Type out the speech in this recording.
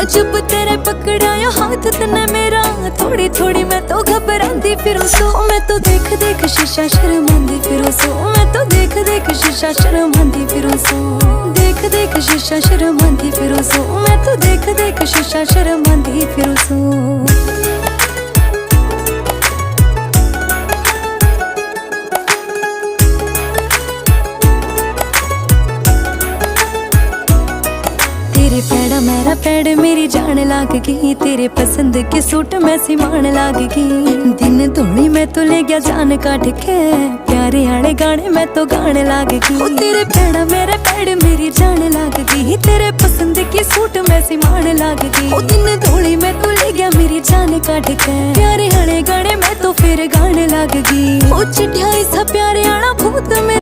जब तेरे पकड़ाया हाथ तने मेरा, थोड़ी थोड़ी मैं तो घबरांदी फिरूं सो। मैं तो देख देख शीशा शर्मांदी फिरूं सो। मैं तो देख देख शीशा शर्मांदी फिरूं सो। देख देख शीशा शर्मांदी फिरूं सो। मैं तो देख देख शीशा शर्मांदी फिरूं सो। तेरे पैड़ा मेरा पैड़ मेरी जान लाग गई, तेरे पसंद के सूट मैं सिमान लाग गई। दिन धोनी मैं तो ले गया जान काट के, प्यारे आले गाने मैं तो गाने लाग गई। तेरे पैड़ा मेरा पैड़ मेरी जान लाग गई, तेरे पसंद के सूट मैं सिमान लाग गई। दिन धोनी मैं तो ले गया मेरी जान काट के, प्यारे आले गाने मैं तो फिर गाने लाग गई। चिट्ठियां सब